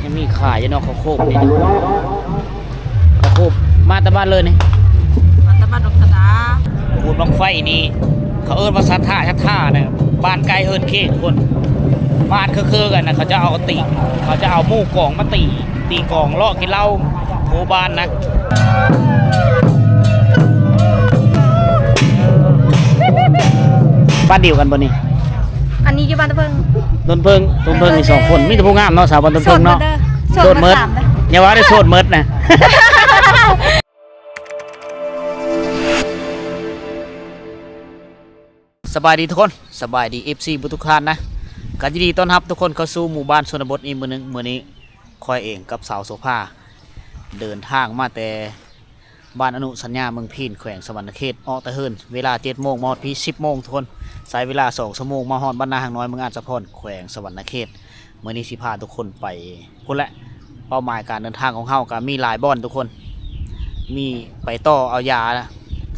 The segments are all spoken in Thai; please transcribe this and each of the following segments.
ยังมีขายอยู่เนาะข้าวโพดนี่นะข้าวโพดมาแต่บ้านเลยนี่มาตะบันดอกตะดาบุญบังไฟนี่เขาเอิ้นว่าสัทธาเนี่ยบ้านไกลเฮินเค้กคนบ้านคือกันนะเขาจะเอาเขาจะเอาหมู่กองมาตีกองเลาะกินเหล้าโหบ้านนะบ้านเดียวกันบ่นี่อันนี้อยู่บ้านตะเพิงต้นเพิงนี่2คนมีแต่ผู้งามเนาะสาวบ้านต้นเพิงเนาะโสดเมิดอย่าว่าได้โสดเมิดนะสบายดีทุกคนสบายดี FC ทุกท่านนะกันยินดีต้อนรับทุกคนเข้าสู่หมู่บ้านชนบทอีกมื้อนี้คอยเองกับสาวโสภาเดินทางมาแต่บ้านอนุสัญญาเมืองพีนแขวงสวรรณเขตออกตะเฮินเวลา 7 โมงมาฮอดพี่ 10 โมงทุกคนใช้เวลา2 ชั่วโมงมาฮอดบ้านนาหางน้อยเมืองอาจสะพรแขวงสวรรณเขตมื้อนี้สิพาทุกคนไปพุ่นแหละเป้าหมายการเดินทางของเฮาก็มีหลายบ่อนทุกคนมีไปต่อเอายา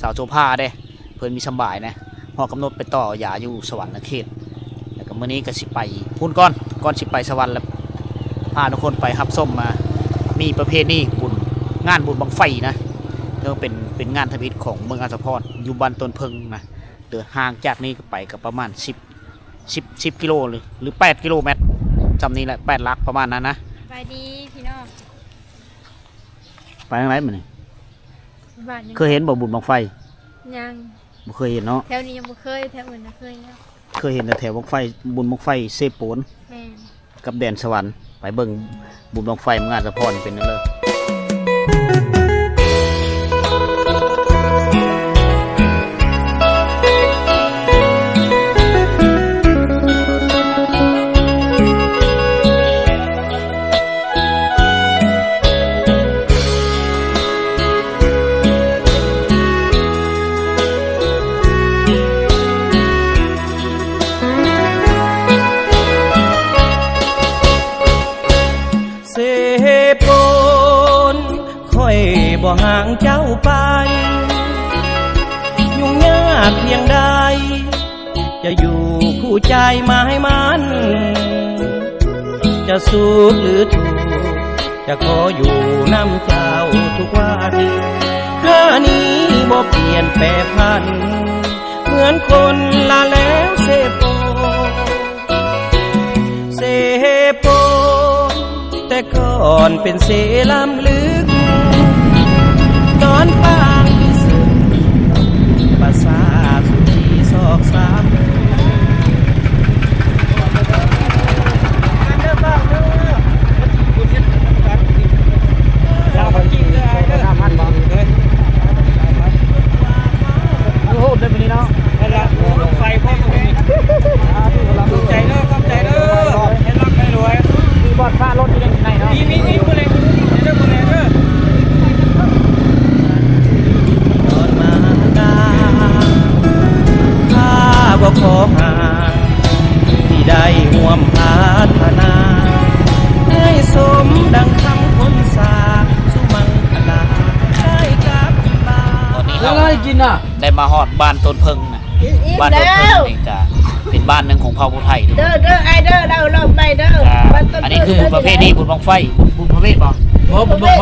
สาวโสภาเด้เพิ่นมีสบายนะพอกำหนดไปต่อยาอยู่สวรรณเขตแล้วก็มื้อนี้ก็สิไปพุ่นก่อนสิไปสวรรค์แล้วพาทุกคนไปรับส้มมามีประเพณีบุญงานบุญบังไฟนะเรื่องเป็นงานทมิตของเมืองอาสาพรอยู่บ้านต้นเพิงนะเดินห่างจากนี้ก็ไปกับประมาณ10 กิโลหรือ8 กิโลเมตรจำนี้แหละ8 ลักประมาณนั้นนะไปดีพี่น้องไปทางไหนมันนี่เคยเห็นบ่บุญบังไฟยังบ่เคยเห็นเนาะแถวนี้ยังบ่เคยแถวอื่นนะเคยแล้วเคยเห็นแต่แถวบังไฟบุญบังไฟเซโปนแม่กับแดนสวรรค์ไปเบิ่งบุญบังไฟเมืองอาสาพรเป็นนั่นเลยบ่ห่างเจ้าไปยุ่งยากเพียงใดจะอยู่คู่ใจมาให้มันจะสุขหรือทุกข์จะขออยู่น้ำเจ้าทุกวันข้านี้บ่เปลี่ยนแปรพันเหมือนคนลาแล้วเสโปแต่ก่อนเป็นเสลำลึกตอนปางที่สุดภาษาสุขีซอกสามขอหาที่ได้ห่วมพาธนาให้สมดังคำคนสาสุมังคลาได้กับบ้านตอนนี้เราได้มาฮอดบ้านต้นเพิงนะบ้านต้นเพิงนี่ก็เป็นบ้านหนึ่งของเผ่าผู้ไทยเด้อไอเด้อเราไปเด้ออันนี้คือประเภทนี้บุญบังไฟบุญพระเวทบ่บุญบัง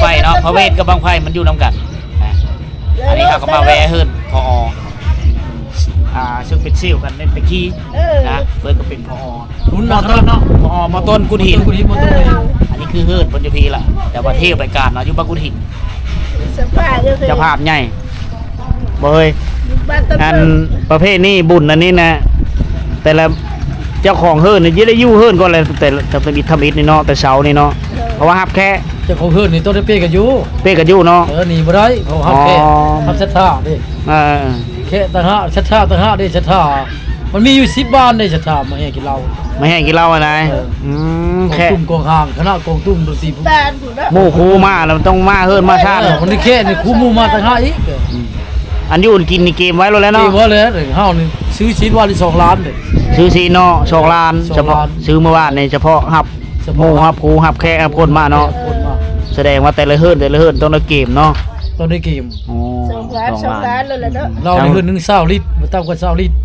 ไฟเนาะพระเวทกับบังไฟมันอยู่นำกันอันนี้เขาก็มาแวะเฮิรนพอซึ่งเป็นซิ่วกันในตะกี้นะเฟิร์นก็เป็นพอหุ่นหล่อต้นเนาะพอมาต้นกุฎหินอันนี้คือเฮิรนปัญจพีล่ะแต่ว่าเทพไปการเนาะอยู่บ้านกุฎหินจะภาพใหญ่บ่เฮ้ยอันประเภทนี้บุญอันนี้นะแต่ละเจ้าของเฮิรนนี่ได้ยู่เฮิรนก่อนเลยแต่ทำอิฐนี่เนาะแต่เสานี่เนาะเพราะว่าฮับแค่เจ้าของเฮิรนนี่ต้องได้เป้กันอยู่เนาะหนีบ่ได้เขาฮับแค่ฮับศรัทธาดิแค่ตั้งห้าชัดท่าตั้งห้าได้ชัดท่ามันมีอยู่10 บ้านได้ชัดท่ามาให้กินเหล้าอะไรแค่ตุ้มกองห่างคณะกองตุ้มดนตรีหมู่ครูมาแล้วต้องมาเฮิรนมาชาติคนที่แค่นี่ครูหมู่มาตั้งห้าอีกอันอยู่กินในเกมไว้แล้วเนาะเกมไว้เลยเฮานี่ซื้อชิ้นวันละ2 ล้านเลยซื้อซีเนาะ2 ล้านเฉพาะซื้อเมื่อวานนี่เฉพาะฮับหมู่ฮับครูฮับแค่ฮับคนมาเนาะแสดงว่าแต่ละเฮิรนต้องได้เกมเนาะตอนได้เกม2 ล้านเลยแหละเนาะเราได้เงิน120 ลิตรบ่ต่ำกว่า20 ลิตร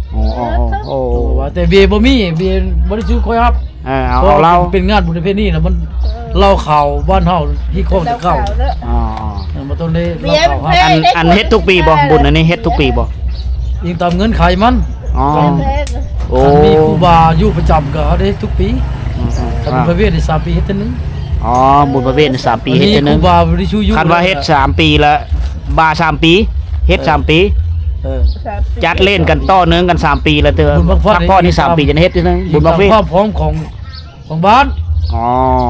โอ้ว่าแต่เบียร์บ่มีเบียร์บ่ได้ซื้อค่อยครับ เอาเรา เป็นงานบุญประเพณีนะมันเล่าข่าวบ้านเฮาที่โคกตะเก้า เด้อ อ๋อ มาต้นนี้ เบี เล่าย ร์ ข่าว แพ ฮะ ง อันเฮ็ดทุกปีบ่บุญอันนี้เฮ็ดทุกปีบ่ ยิงตามเงินไขมัน อ๋อ แพง โอ้ มีครูบาอยู่ประจำก็เขาได้ทุกปีถ้าเป็นประเภทใน3 ปีเฮ็ดเท่านึง อ๋อบุญประเวท3 ปีเฮ็ดเทื่อ ค นึ รู ง บาบริชูอยู่ คันว่าเฮ็ด3 ปีละบา3 ปีเฮ็ด3 ปี เออ จัดเล่นกันต่อเนื่องกัน3 ปีแล้วเด้อ บุญบั้งไฟ พักพ่อนี่3 ปีจะเฮ็ดเทื่อนึงบุญบักเวท ความพร้อมของบ้าน อ๋อ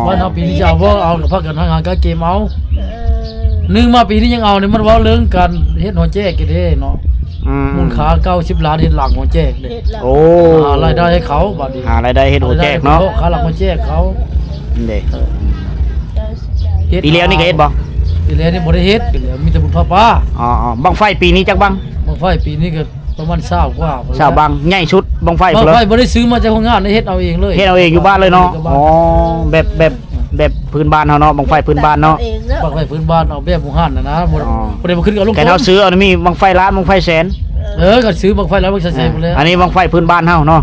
บ้านเฮาปีนี้จะเอาบ่เอากับพักกันทางงานก็เกมเอา เออ นึงมาปีนี้ยังเอาเนี่ยมันเว้าเรื่องการเฮ็ดหัวแจกกันเด้เนาะ อืม มูลค่า90 ล้านเฮ็ดหลังหัวแจกเด้ เฮ็ดแล้ว โอ้ หารายได้ให้เขาบัดนี้ หารายได้เฮ็ดหัวแจกเนาะ ค่าหลังหัวแจกเขา นี่เด้ เฮ็ด ปีแล้วนี่ก็เฮ็ดบ่ ปีแล้วนี่บ่ได้เฮ็ดปีแล้วมีแต่บุญพ่อป้า อ๋อบังไฟปีนี้จักบัง บังไฟปีนี้ก็ประมาณ20กว่า สาวบังใหญ่ชุดบังไฟ บั พุ่ ง น ไฟ เลย บ่ได้ซื้อมาจากโรงงานเฮ็ดเอาเองเลย เฮ็ดเอาเองอยู่บ้านเลยเนาะอ๋อแบบพื้นบ้านเฮาเนาะบังไฟพื้นบ้านเนาะ เองเนาะ บังไฟพื้นบ้านเอาแบบหมู่บ้านน่ะนะบ่ อ๋อ บ่ได้มาขึ้นกับลุง แกเฮาซื้อเอานี่มีบังไฟล้านบังไฟแสน ก็ซื้อบังไฟแล้วบังใส่หมดแล้ว อันนี้บังไฟพื้นบ้านเฮาเนาะ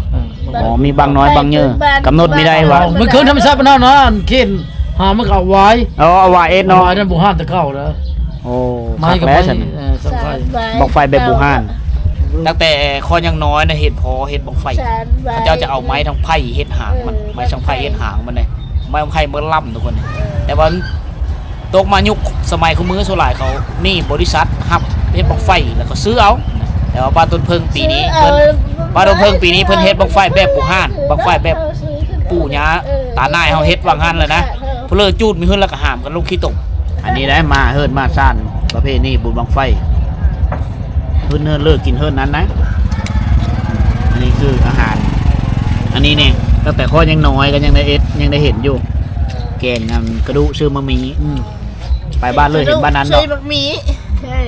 อ๋อมีบางน้อยบางเยอะกำหนดไม่ได้ว่า มันเกินธรรมชาติปานนั้นนะอันเข็นหามันก็เอาไว้ เอาว่าเอ็ด เนาะ เนาะ อันนั้นบ่ห้านตะเก้านะ โอ้ ไม้ คัก กับ แล้ว ไม้ ฉัน สังไฟ บังไฟแบบบูฮานตั้งแต่คอยังน้อยนะเฮ็ดพอเฮ็ดบังไฟ เขาเจ้าจะเอาไม้ทั้งไผ่เฮ็ดหางมันไม้ทั้งไผ่เฮ็ดหางมันเลยไม้ทั้งไผ่เมื่อล่ำทุกคนเนี่ยแต่ว่าตกมายุคสมัยเขามือโซลายเขามีบริษัทฮับเฮ็ดบังไฟแล้วก็ซื้อเอาแต่ว่าบ้านต้นเพิงปีนี้เพิ่นบ้านต้นเพิงปีนี้เพิ่นเฮ็ดบังไฟแบบปูห่านบังไฟแบบปู่ย่าตาหน้ายเฮาเฮ็ดวางหันเลยนะเพิ่นเลยจูดมีขึ้นแล้วก็หามกันลูกขี้ตกอันนี้ได้มาเฮิรนมาซ่านประเภทนี้บุญบังไฟเฮิรนเลิกกินเฮิรนนั้นนะอันนี้คืออาหาร อันนี้เนี่ยตั้งแต่ข้อยังน้อยก็ยังได้ยังได้เห็นอยู่ แกงกระดูกซื้อมามีไปบ้านเลยเห็นบ้านนั้น ใช่ เนาะ บักหมี่ใช่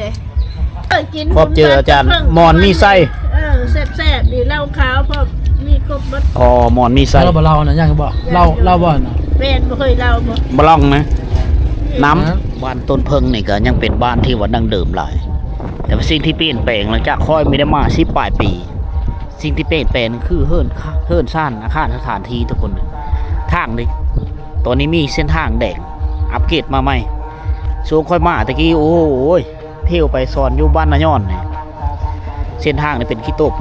กิน พบเจออาจารย์หมอนมีไส้ แซ่บๆดีเหล้าขาวพอมีครบหมด อ๋อหมอนมีไส้ เราบ่เล่าน่ะยังบ่เล่าบ่น่ะ แม่นบ่เคยเล่าบ่ บล่องนะน้ำบ้านต้นเพิงนี่ก็ยังเป็นบ้านที่ว่าดังเดิมหลาย แต่ว่าสิ่งที่เปลี่ยนแปลงหลังจากค่อยไม่ได้มา10 ปลายปี สิ่งที่เปลี่ยนแปลงคือเฮิรนซ่านอาคารสถานที่ทุกคนทางนี่ตอนนี้มีเส้นทางแดงอัปเกรดมาใหม่ช่วงค่อยมาตะกี้โอ้ยเที่ยวไปสอนอยู่บ้านนาย้อนนี่เส้นทางนี่เป็นขี้ตก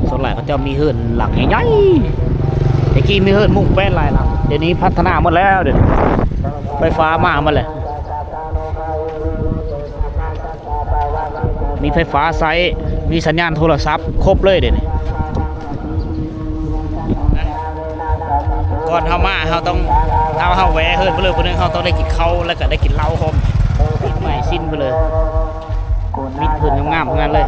ส่วนหลายเขาจะมีเฮิรนหลังใหญ่ๆตะกี้มีเฮิรนมุ่งแป้นหลายหลังเดี๋ยวนี้พัฒนาหมดแล้วเดี๋ยวไฟฟ้ามาหมดเลยมีไฟฟ้าไซส์มีสัญญาณโทรศัพท์ครบเลยเดี๋ยวนี้ก่อนเข้ามาเขาต้องเขาแวะเฮิรนไปเลยคนนึงเขาต้องได้กินข้าวแล้วก็ได้กินเหล้าคมปิดใหม่สิ้นไปเลยมิดเฮิรนงามๆทั้งนั้นเลย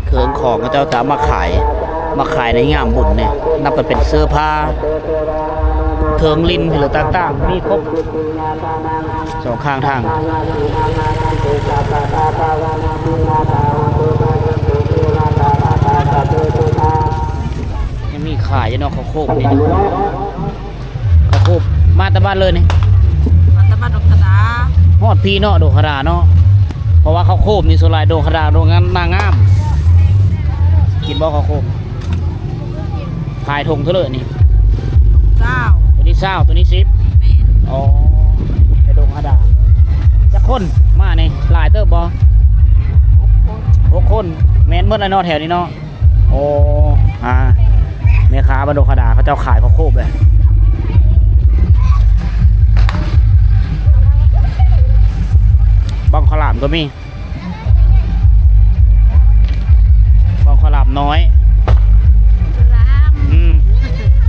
เครื่องของเขาเจ้าจะมาขายในงามบุญเนี่ยนับกันเป็นเสื้อผ้าเครื่องลิ้นหรือต่างๆมีครบสองข้างทางยังมีขายอยู่เนาะข้าวโพดนี่นะข้าวโพดมาแต่บ้านเลยนี่ มาตะบัดดอกกระดา ฮอดพี่เนาะโดคาราเนาะเพราะว่าข้าวโพดนี่โซลายโดคาราโรงงานนางงามกินบ่ข้าวโพดขายทงเท่าเลยนี่ เจ้า ตัวนี้20ตัวนี้10 แม่น อ๋อไปดงฮาดาจักคนมานี่หลายเติบบ่6 คนแม่นเมื่อไรเนาะแถวนี้เนาะโอ้แม่ค้าบ้านดงฮาดาเขาเจ้าขายข้าวโพดเลยบังขลามก็มีบังขลามน้อย ลาม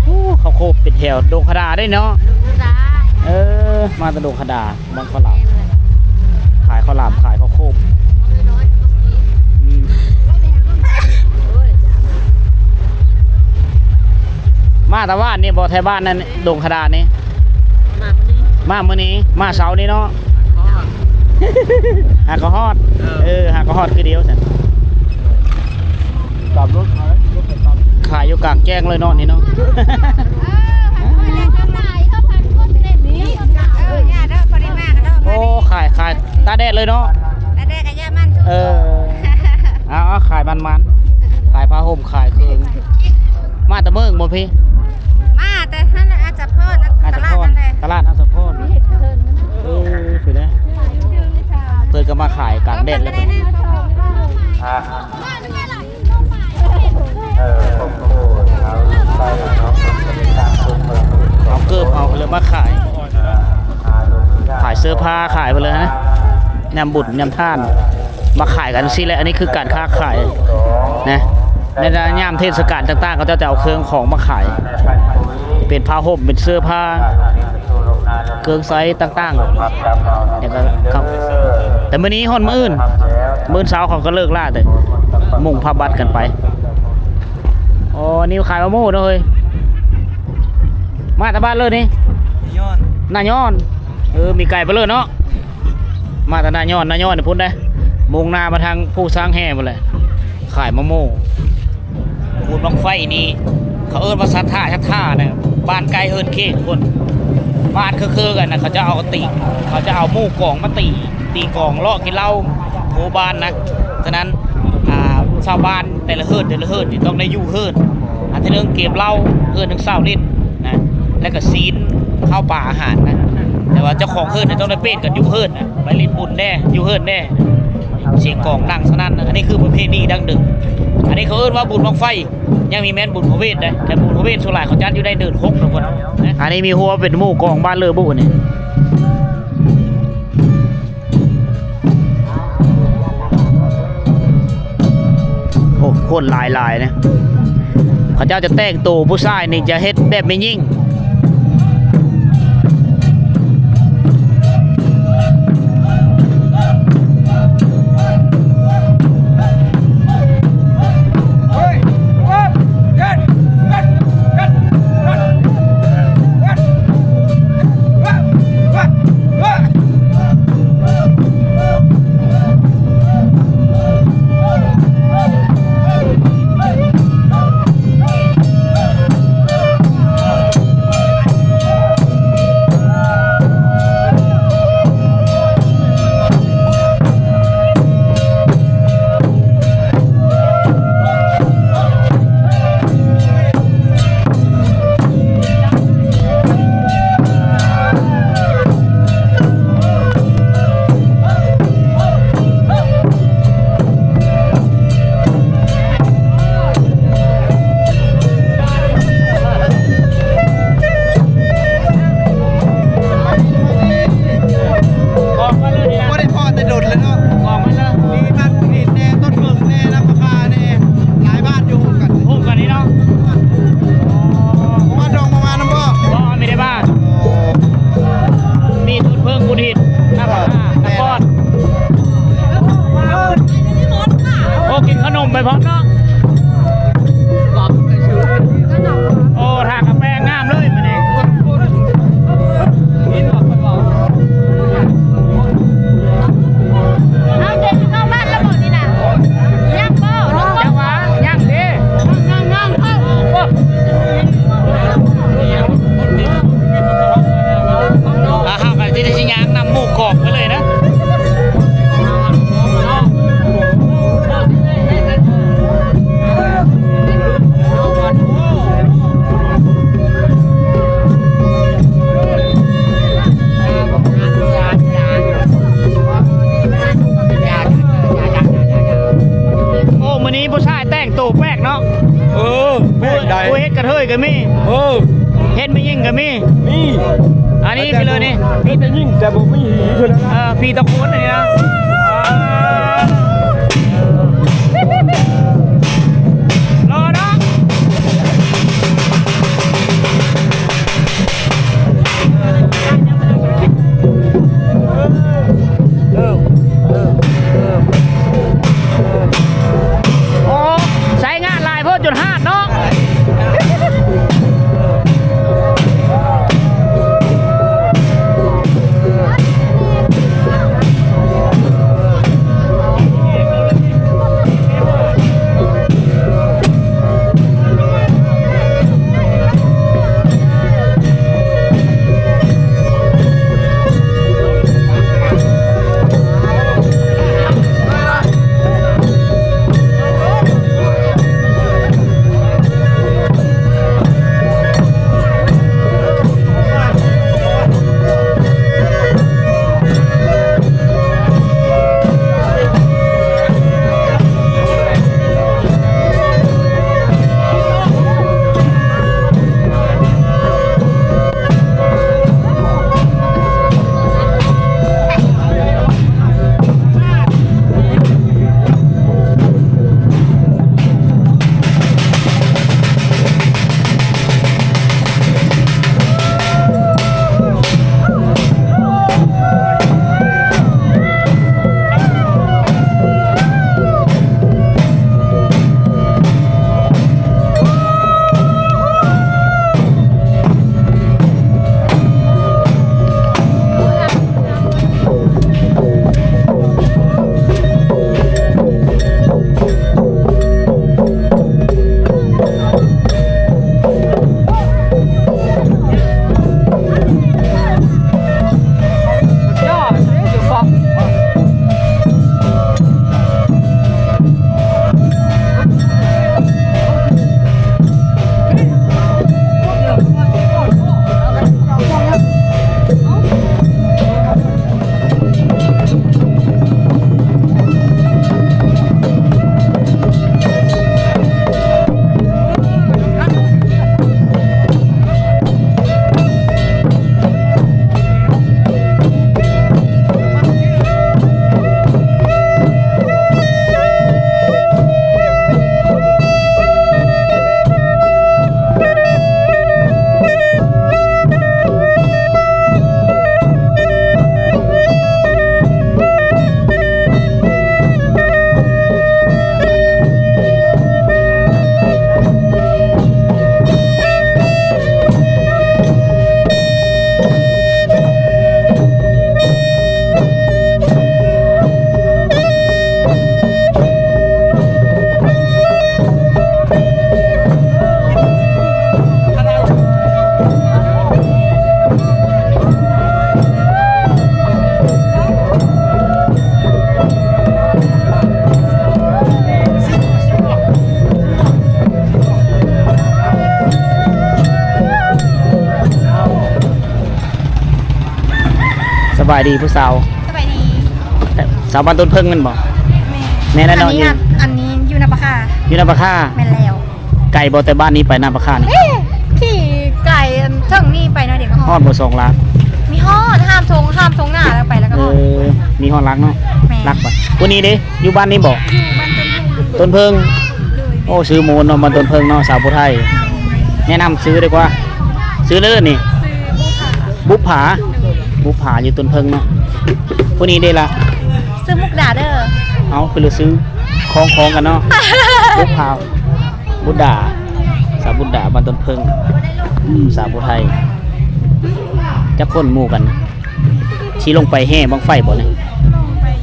โอ้ข้าวโพดเป็นแถวดงฮาดาได้เนาะ กระดา มาตะดงขดาบางข้าวหลามขายข้าวหลามขายข้าวโคบมาแต่ว่านี่บ่ไทยบ้านนั่นดงขดานี่มามื้อนี้มาเสาร์นี้เนาะหากระฮอดหากระฮอดคือเดียวสั่น ตามรถขายรถไปตาม ขายอยู่กลางแจ้งเลยเนาะนี่เนาะ หา ดเลยเนาะ แต่ได้กับยามัน เอาขายมันขายผ้าห่มขายเครื่องมาแต่เมืองบ่พี่ มาแต่ท่านอาจจะพ่อนะ อา ต สะ ลา พ ด ร นั่นเลย ตลาดอาสะพรสิได้เพิ่นก็มาขายกลางแดดเลยเอาเกิบเอาเลยมาขายเสื้อผ้าขายไปเลยนะยำบุญยำท่านมาขายกันสิแหละอันนี้คือการค้าขายนะในยามเทศกาลต่างๆเขาจะเอาเครื่องของมาขายเป็นผ้าห่มเป็นเสื้อผ้าเครื่องไซส์ต่างๆเนี่ยก็ครับแต่มื้อนี้ฮ้อนมื้ออื่นเช้าเขาก็เลิกล่าแต่มุ่งผ้าบัตรกันไปอ๋อนี่ขายมะม่วงเลยมาแต่บ้านเลยนี่หน้าย้อนมีไก่ไปเลยเนาะมาแต่หน้าย้อนเนี่ยพุ่นได้มุ่งหน้ามาทางผู้สร้างแห่หมดเลยขายมะม่วงบุญบังไฟนี่เขาเอิ้นว่าสัทธาเนี่ยบ้านไกลเอิ้นเค้กคนบ้านคือกันนะเขาจะเอาหมู่กองมาตีกองเลาะกินเหล้าหมู่บ้านนะฉะนั้นชาวบ้านแต่ละเฮิร์ดนี่ต้องได้อยู่เฮิร์ดอันที่เรื่องเก็บเหล้าเฮิร์ดทั้งเศร้านิดนะแล้วก็ซีนข้าวป่าอาหารนะแต่ว่าเจ้าของเฮิร์ดเนี่ยต้องได้เป็ดกันอยู่เฮิร์ดนะไปลิ้นบุญแน่อยู่เฮิร์ดแน่เสียงกองดังสนั่นนะอันนี้คือประเพณีดังดึกอันนี้เขาเอิ้นว่าบุญบังไฟยังมีแม่นบุญพระเวทนะแต่บุญพระเวทส่วนหลายเขาจัดอยู่ได้เดิน6ทุกคนนะอันนี้มีหัวเป็นหมู่กองบ้านเลอบุนี่โอ้โคตรลายนะเขาเจ้าจะแต่งตัวผู้ชายนี่จะเฮ็ดแบบไม่ยิ่งกินขนมไปพร้อมเนาะโอ้ทางกาแฟงามเลยมันเองเอาเด็กเข้าบ้านแล้วบอกนี่นะย่างบ่ลูกบ่ ย่างวะย่างดิ ย่างเข้า ห้าวกันที่ได้ชิยางนำหมูกรอบไปเลยนะผู้ชายแต่งตัวแปลกเนาะแม่ใด ผู้เฮ็ดกระเทยก็มีเฮ็ดไม่ยิ่งก็มีอันนี้ไปเลยนี่ พี่จะยิ่งแต่ผมไม่หีเท่านั้น พี่ตะโคนอันนี้นะรอเนาะใช้งานลายเพิ่มจน5เนาะ บายดีผู้สาว สบายดี สาวบ้านต้นเพิ่งแมันบ่แม่นั่นเนาะอยู่ อันนี้อยู่นาปะค่ะ อยู่นาปะค่า แม่นแล้ว ไก่บ่แต่บ้านนี้ไปนาปะค่านี่ ขี่ไก่ถึงนี่ไปหน่อยเด็กก็ ฮอดบ่2ล้าน มีฮอดห้ามทงหน้าแล้วไปแล้วก็ฮอด มีฮอดรักเนาะ แม่ รักบ่วันนี้เด้อยู่บ้านนี้บ่ บ้านต้น ต้นเพิ่ง เลย โอ้ซื้อหมูลเนาะมาต้นเพิ่งเนาะสาวผู้ไทยแนะนำซื้อดีกว่า ซื้อเด้อนี่ ซื้อบุกค่ะ บุปผาอยู่ต้นเพิ่งเนาะวันนี้เด้ล่ะ ซื้อมุกดาเด้อ เอาไปเลยซื้อของกันเนาะ บุปผาบุดดาสาวบุดดาบ้านต้นเพิ่งสาวผู้ไทยจะพ่นหมู่กันชี้ลงไปแห่บังไฟบ่เนี่ย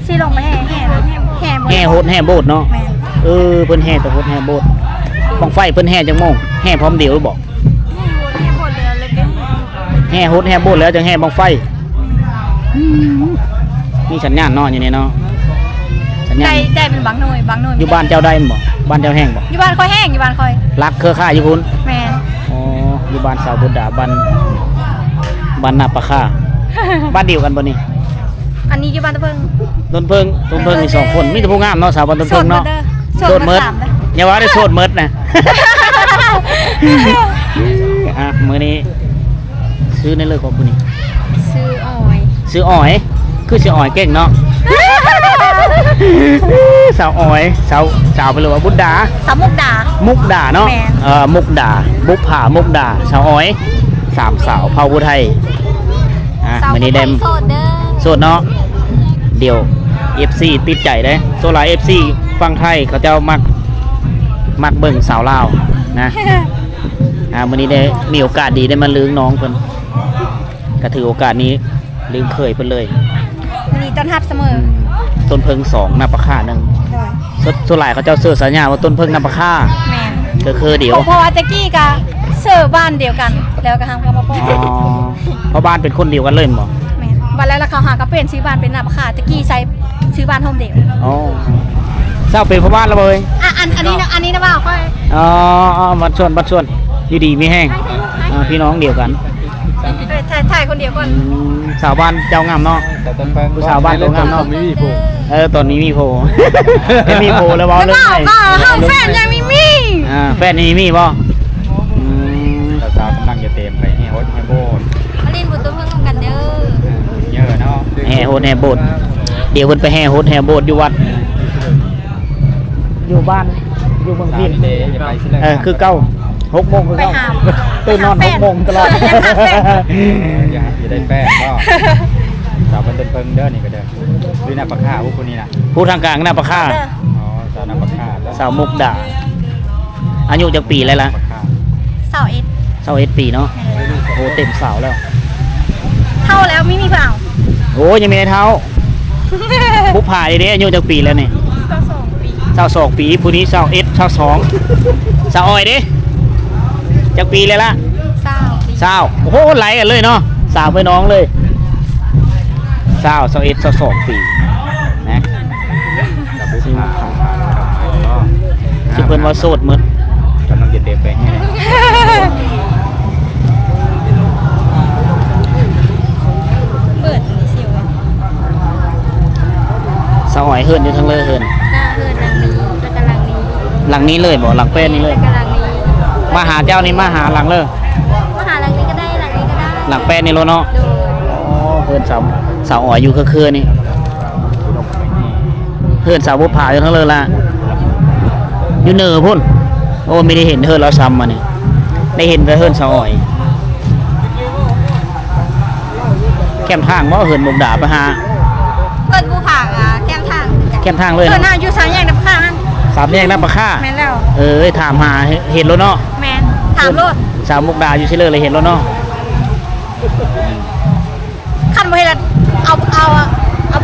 สิลงไปแห่หมด แห่โฮดแห่โบดเนาะ แม่น เพิ่นแห่แต่โฮดแห่โบดบังไฟเพิ่นแห่จังโมงแห่พร้อมเดียวหรือบ่ หมดเลยแล้วก็ แห่โฮดแห่โบดแล้วจังแห่บังไฟมีสัญญาณเนาะอยู่นี่เนาะสัญญาณ ได้เป็นบางหน่วย อยู่บ้านเจ้าได้บ่บ้านเจ้าแห้งบ่ อยู่บ้านค่อยแห้งอยู่บ้านค่อย รักเครือข่ายอยู่พุ่น แม่น อ๋ออยู่บ้านสาวบุดดาบ้านนาปะค่า บ้านเดียวกันบ่นี่ อันนี้อยู่บ้านตะเพิง ต้นเพิ่งมี2คนมีแต่ผู้งามเนาะสาวบ้านต้นเพิ่งเนาะ โสดเมิด อย่าว่าได้โสดเมิดนะ อ่ะมื้อนี้ซื้อในเรื่องของผู้นี้ ซื้ออ้อย ซื้ออ้อยคือซื้ออ้อยเก่งเนาะ สาวอ้อยสาวไปเลยว่าบุดดา สามมุกดา มุกดาเนาะ แม่น มุกดาบุกผามุกดาสาวอ้อย3สาวเผ่าผู้ไทยมื้อนี้ได้ โสดเด้อ โสดเนาะเดี๋ยว FC ติดใจเด้โซลา FC ฟังไทยเขาเจ้ามักเบิ่งสาวลาวนะ มื้อนี้ได้มีโอกาสดีได้มาลืงน้องเพิ่นก็ถือโอกาสนี้ลืงเคยเพิ่นเลย วันนี้ต้อนรับเสมอ ต้นเพิง2นาปะค่าหนึง โดย ส่วนหลายเขาเจ้าเสื้อสัญญาว่าต้นเพิงนาปะค่า แมน ก็คือเดี๋ยว เพราะว่าตะกี้กับเสิร์ฟบ้านเดียวกัน แล้วก็ทำกับพ่อ อ๋อเพราะบ้านเป็นคนเดียวกันเลยบ่ แมนวันแล้วเขาหากับเปลี่ยนซื้อบ้านเป็นหน้าปะคาตะกี้ใช้ซื้อบ้านโฮมเดียว อ๋อเจ้าเป็นพ่อบ้านแล้วบ่เอ้ย อันนี้นะว่าค่อย อ๋อบัดส่วนอยู่ดีมีแห้งพี่น้องเดียวกัน ถ่ายคนเดียวก่อน สาวบ้านเจ้างามเนาะ แต่ต้นเพิ่ง ผู้สาวบ้านเจ้างามเนาะ ไม่มีผู้ ตอนนี้มีโพ ไม่มีโพแล้วเว้า แล้ว เรื่อง ก็ ไหน ห้องแฟนยังมีมี แฟนนี่มีบ่ สาวกำลังจะเต็มไปให้ฮดให้โบน มาลินบุตรเพิ่งลงกันเด้อ เยอะเนาะ แห่โฮดแห่โบดเดี๋ยวเพิ่นไปแห่โฮดแห่โบดอยู่วัด อยู่บ้านอยู่เมืองพิน เดย์จะไปสิเลย คือเก้า6 โมงคือ ไป เก้า หา ตื่นนอน6 โมงตลอด อย่าได้แป้งก็สาวเป็นต้นเพิ่งเด้อนี่ก็เด้อดูหน้าปากข้าพวกคนนี้นะ ผู้ทางกลางหน้าปะค่า อ๋อสาวหน้าปากข้าแล้ว สาวมุกดาอายุจักปีแล้วล่ะ ปากข้า เสาเอ็ด 21 ปีเนาะโอ้เต็มสาวแล้ว เท่าแล้วไม่มีเปล่า โอ้ยังมีในเท้าบุกผ่าเด้อายุจักปีแล้วนี่ 2 ปี 22 ปีผู้นี้21 22สาวอ้อยเด้จักปีแล้วล่ะ 2 ปี สาวโอ้โหไหลกันเลยเนาะสาวไปน้องเลยสาว21 22 ปีนะ กับบุกขาก็ สิเพิ่นว่าโสดหมด กำลังจะเต็มไปให้ เปิดเสียว สาวอ้อยเฮิรนอยู่ทั้งเลยเฮิรน หน้าเฮือนนางนี้แล้วก็นางนี้ หลังนี้เลยบ่หลังแป้นนี้เลย แล้วก็นางนี้ มาหาเจ้านี่มาหาหลังเลย มาหาหลังนี้ก็ได้หลังนี้ก็ได้ หลังแป้นนี่โลเนาะ ดู อ๋อเฮิรนสาวอ้อยอยู่คือนี่เฮิรนสาวบุกผ่าอยู่ทั้งเลยล่ะอยู่เหนือพุ่นโอ้ไม่ได้เห็นเฮิรนเราซ้ำมาเนี่ยได้เห็นแต่เฮิรนสาวอ้อยแคมทางบ่เฮิรนมุกดาไปหา เปิดภูผาแก้มทาง แคมทางเลย เปิดหน้าอยู่สามแยกน้ำข้างนั่น สามแยกน้ำปลาค่า แม่นแล้ว ถามหาเห็นแล้วเนาะ แมนถามโลด สาวมุกดาอยู่เฉลยเลยเห็นแล้วเนาะ คันบ่เฮ็ดละเอาเ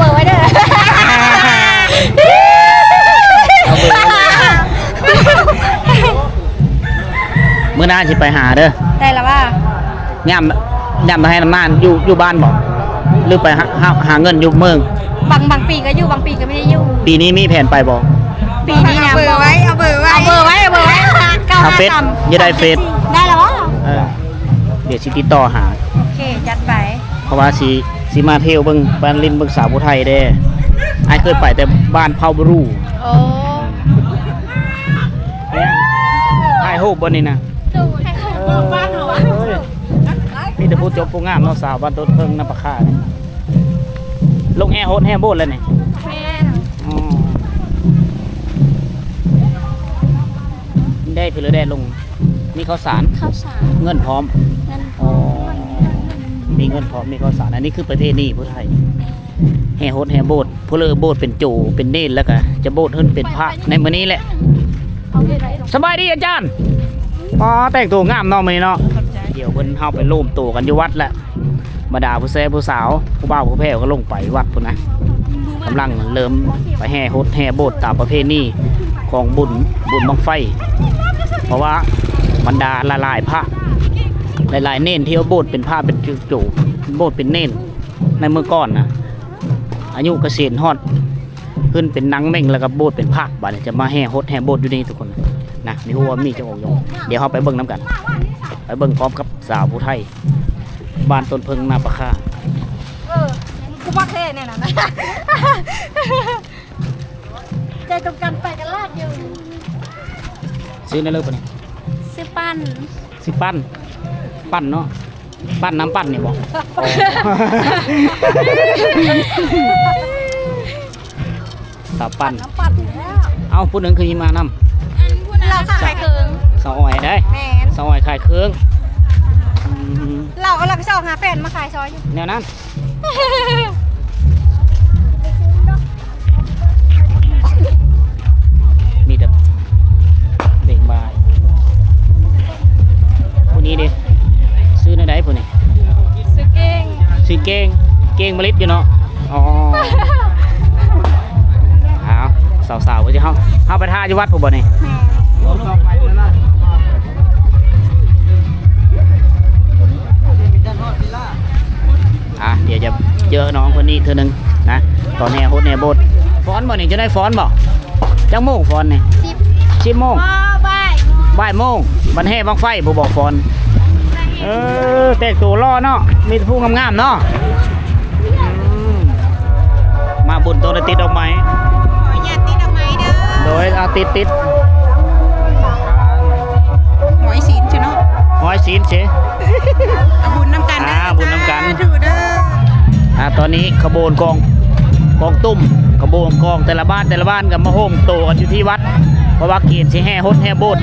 บอร์ไว้เด้อ มื้อหน้าสิไปหาเด้อ ได้แล้วว่า ย่ำมาให้น้ำนานอยู่บ้านบ่หรือไปหาเงินอยู่เมือง บางปีก็อยู่บางปีก็ไม่ได้อยู่ ปีนี้มีแผนไปบ่ ปีนี้นะเบอร์ไว้เอาเบอร์ไว้หาเฟซอย่าได้เฟซ ได้แล้ววะ เดี๋ยวสิติดต่อหา โอเคจัดไป เพราะว่าสิ สิมาเที่ยวเบิ่งบ้านลินเบิ่งสาวผู้ไทยเด้ไอ้เคยไปแต่บ้านเผาบรู โอ้ เนี่ยถ่ายรูปบ่นี่นะ บ้านเหรอ มีแต่ผู้จบผู้งามเนาะสาวบ้านต้นเพิ่งน้ำปลาค่านี่ลงแห่โฮดแห่โบดแล้วนี่ แม่ อ๋อได้พี่เลยได้ลงมีข้าวสาร ข้าวสาร เงินพร้อม นั่น อ๋อมีเงินพร้อมมีข้าวสารอันนี้คือประเทศนี้ผู้ไทยแห่โฮดแห่โบดผู้เลอโบดเป็นโจเป็นเนตรแล้วก็จะโบดขึ้นเป็นพระในมื้อนี้แหละ เอาไปไรหรอ สบายดีอาจารย์อ๋อแต่งตัวงามเนาะมื้อนี้เนาะเดี๋ยวเพิ่นเฮาไปร่วมตัวกันอยู่วัดแหละบรรดาผู้แซ่ผู้สาวผู้บ่าวผู้แพ้ก็ลงไปวัดพุ่นนะกำลังเริ่มไปแห่โฮดแห่โบดตามประเพณีของบุญบังไฟ เพราะว่าบรรดาหลายๆพระหลายๆเน้นที่เอาโบดเป็นผ้าเป็นจุโบดเป็นเน้นในเมื่อก่อนนะอายุเกษียณฮอดขึ้นเป็นนังเม่งแล้วก็โบดเป็นผ้าบัดนี้จะมาแห่โฮดแห่โบดอยู่นี่ทุกคนนะมีหัวมีเจ้าองค์ยงเดี๋ยวเราไปเบิ่งน้ำกันไปเบิ่งพร้อมกับสาวผู้ไทยบ้านต้นเพิงนาปะค่า กูมักเท่เนี่ยนะใจตรงกันไปกันลากอยู่ ซื้อในเลิกปะเนี่ย ซื้อปั้น ซื้อปั้นเนาะปั้นน้ำปั้นนี่บอกสาวปั้น น้ำปั้นแล้ว เอาพูดหนึ่งคือมานำ เราขายเครื่อง สาวอ้อยได้ แมน สาวอ้อยขายเครื่องอืม เราก็เราไปชอบหาแฟนมาขายซอยอยู่ แนวนั้นมีแต่เบ่งบายพวกนี้ดิซื้อในใดพวกนี้ ซื้อเก่ง ซื้อเก่งมะลิดอยู่เนาะอ๋อเอาสาวๆก็จะเข้าไปท่าอยู่วัดพวกบ่นี่เดี๋ยวจะเจอน้องคนนี้เธอหนึ่งนะตอนแห่โฮดแห่โบดฟ้อนบ่นี่จะได้ฟ้อนบ่จังโมงฟ้อนนี่10 โมงบ่ายโมงบันแห่บังไฟบ่บอกฟ้อนแต่งตัวล่อเนาะมีผู้งามๆเนาะมาบุญตัวติดดอกไม้โดยเอาติด หอยศีลใช่เนาะ ห้อยศีลเฉ เอาบุญน้ำกัน บุญน้ำกัน ถูเด้อ ตอนนี้ขบวนกองตุ้มขบวนกองแต่ละบ้านกับมาโฮมโตกันอยู่ที่วัดเพราะว่าเกียรติสิแห่โฮดแห่โบด